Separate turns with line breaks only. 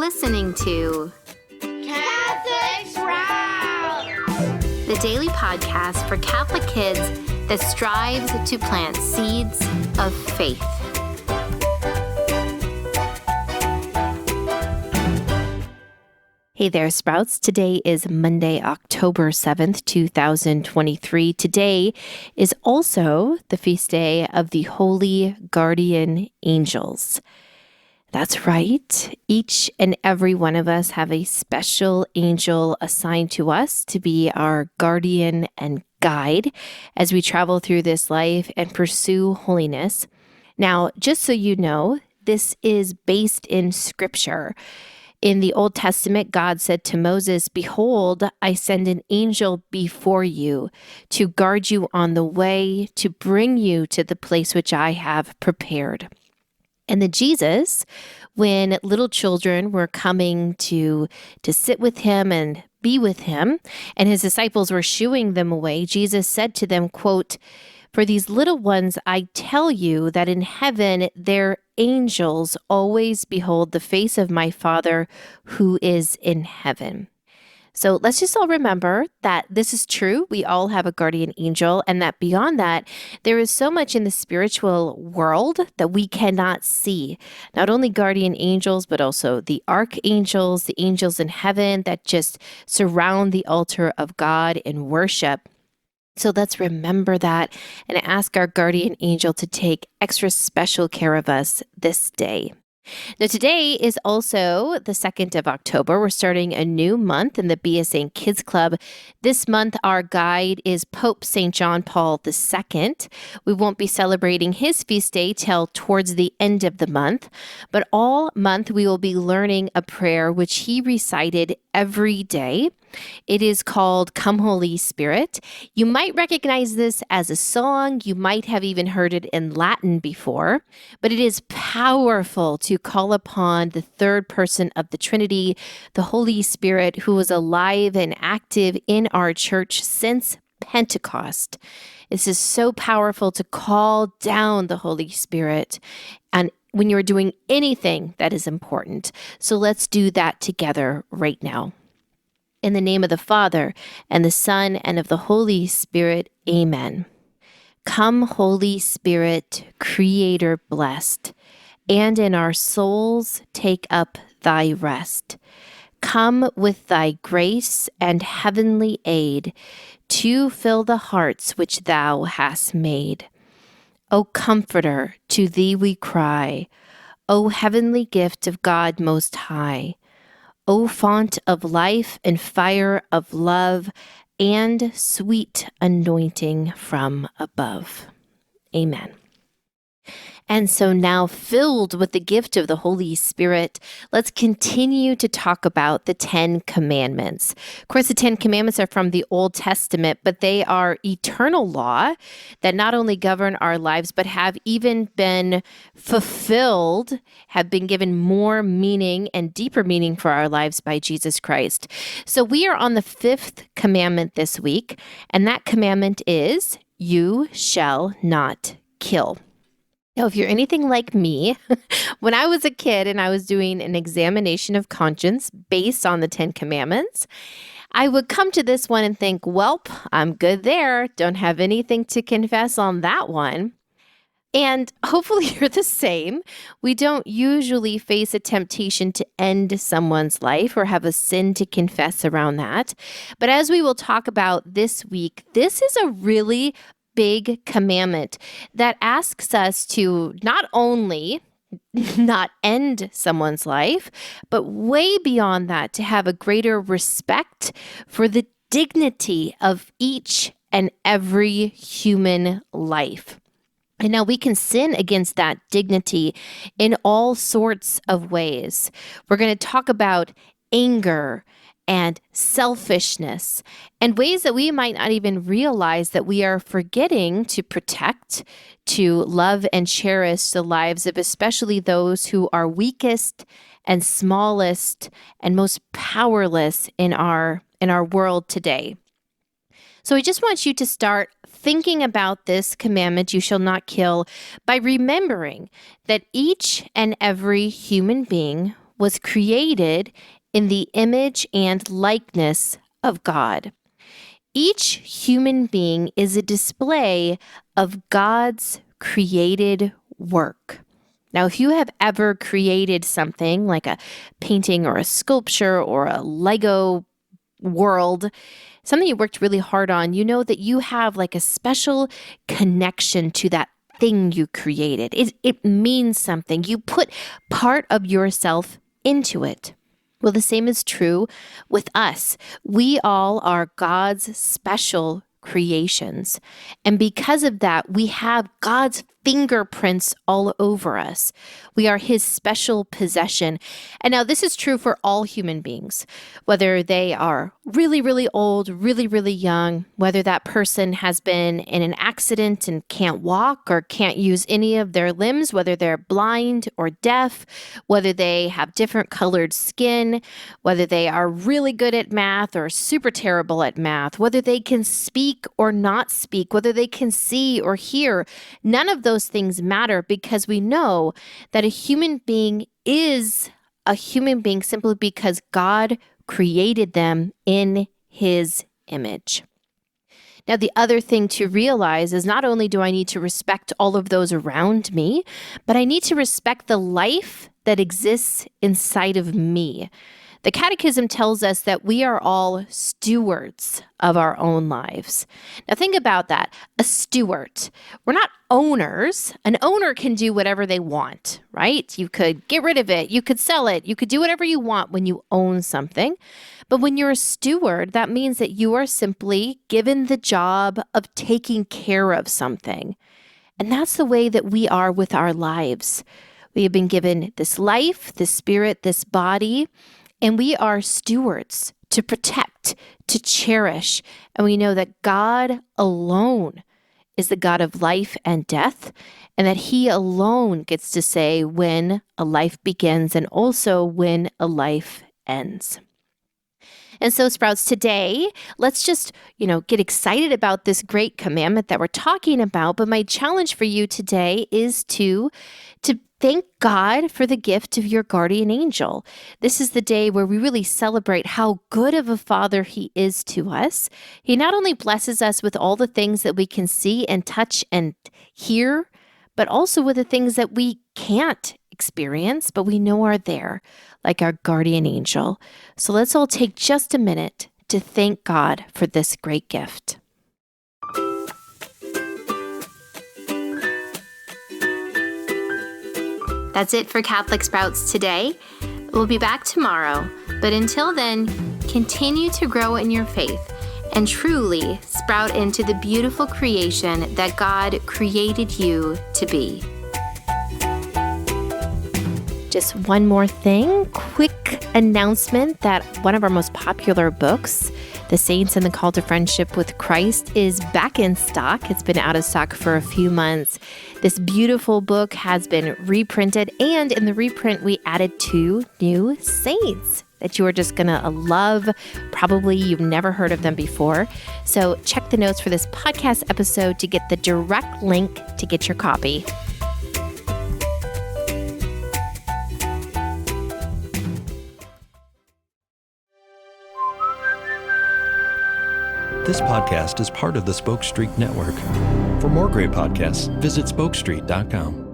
listening to
Catholics Round,
the daily podcast for Catholic kids that strives to plant seeds of faith. Hey there, Sprouts. Today is Monday, October 7th, 2023. Today is also the feast day of the Holy Guardian Angels. That's right. Each and every one of us have a special angel assigned to us to be our guardian and guide as we travel through this life and pursue holiness. Now, just so you know, this is based in Scripture. In the Old Testament, God said to Moses, "Behold, I send an angel before you to guard you on the way, to bring you to the place which I have prepared." And then Jesus, when little children were coming to sit with him and be with him, and his disciples were shooing them away, Jesus said to them, quote, "For these little ones, I tell you that in heaven their angels always behold the face of my Father who is in heaven." So let's just all remember that this is true. We all have a guardian angel, and that beyond that, there is so much in the spiritual world that we cannot see. Not only guardian angels, but also the archangels, the angels in heaven that just surround the altar of God in worship. So let's remember that and ask our guardian angel to take extra special care of us this day. Now, today is also the 2nd of October. We're starting a new month in the Be a Saint Kids Club. This month, our guide is Pope St. John Paul II. We won't be celebrating his feast day till towards the end of the month, but all month we will be learning a prayer which he recited every day. It is called Come Holy Spirit. You might recognize this as a song. You might have even heard it in Latin before, but it is powerful to call upon the third person of the Trinity, the Holy Spirit, who is alive and active in our church since Pentecost. This is so powerful to call down the Holy Spirit and when you're doing anything that is important. So let's do that together right now. In the name of the Father, and the Son, and of the Holy Spirit, amen. Come, Holy Spirit, Creator blessed, and in our souls take up thy rest. Come with thy grace and heavenly aid to fill the hearts which thou hast made. O Comforter, to thee we cry, O heavenly gift of God Most High, O font of life and fire of love and sweet anointing from above. Amen. And so now, filled with the gift of the Holy Spirit, let's continue to talk about the 10 Commandments. Of course, the 10 Commandments are from the Old Testament, but they are eternal law that not only govern our lives, but have even been fulfilled, have been given more meaning and deeper meaning for our lives by Jesus Christ. So we are on the 5th commandment this week, and that commandment is, "You shall not kill." Now, if you're anything like me, when I was a kid and I was doing an examination of conscience based on the 10 Commandments, I would come to this one and think, "Welp, I'm good there. Don't have anything to confess on that one." And hopefully you're the same. We don't usually face a temptation to end someone's life or have a sin to confess around that. But as we will talk about this week, this is a really big commandment that asks us to not only not end someone's life, but way beyond that, to have a greater respect for the dignity of each and every human life. And now we can sin against that dignity in all sorts of ways. We're going to talk about anger and selfishness, and ways that we might not even realize that we are forgetting to protect, to love and cherish the lives of especially those who are weakest and smallest and most powerless in our world today. So I just want you to start thinking about this commandment, "You shall not kill," by remembering that each and every human being was created in the image and likeness of God. Each human being is a display of God's created work. Now, if you have ever created something like a painting or a sculpture or a Lego world, something you worked really hard on, you know that you have like a special connection to that thing you created. It means something. You put part of yourself into it. Well, the same is true with us. We all are God's special creations. And because of that, we have God's fingerprints all over us. We are his special possession. And now this is true for all human beings, whether they are really, really old, really, really young, whether that person has been in an accident and can't walk or can't use any of their limbs, whether they're blind or deaf, whether they have different colored skin, whether they are really good at math or super terrible at math, whether they can speak or not speak, whether they can see or hear. None of those things matter because we know that a human being is a human being simply because God created them in his image. Now, the other thing to realize is not only do I need to respect all of those around me, but I need to respect the life that exists inside of me. The Catechism tells us that we are all stewards of our own lives. Now think about that. A steward. We're not owners. An owner can do whatever they want, right? You could get rid of it. You could sell it. You could do whatever you want when you own something. But when you're a steward, that means that you are simply given the job of taking care of something. And that's the way that we are with our lives. We have been given this life, this spirit, this body, and we are stewards to protect, to cherish. And we know that God alone is the God of life and death, and that he alone gets to say when a life begins and also when a life ends. And so, Sprouts, today, let's just, get excited about this great commandment that we're talking about. But my challenge for you today is to thank God for the gift of your guardian angel. This is the day where we really celebrate how good of a father he is to us. He not only blesses us with all the things that we can see and touch and hear, but also with the things that we can't experience, but we know are there, like our guardian angel. So let's all take just a minute to thank God for this great gift. That's it for Catholic Sprouts today. We'll be back tomorrow, but until then, continue to grow in your faith and truly sprout into the beautiful creation that God created you to be. Just one more thing, quick announcement that one of our most popular books, The Saints and the Call to Friendship with Christ, is back in stock. It's been out of stock for a few months. This beautiful book has been reprinted, and in the reprint, we added 2 new saints that you are just going to love. Probably you've never heard of them before. So check the notes for this podcast episode to get the direct link to get your copy.
This podcast is part of the Spoke Street Network. For more great podcasts, visit spokestreet.com.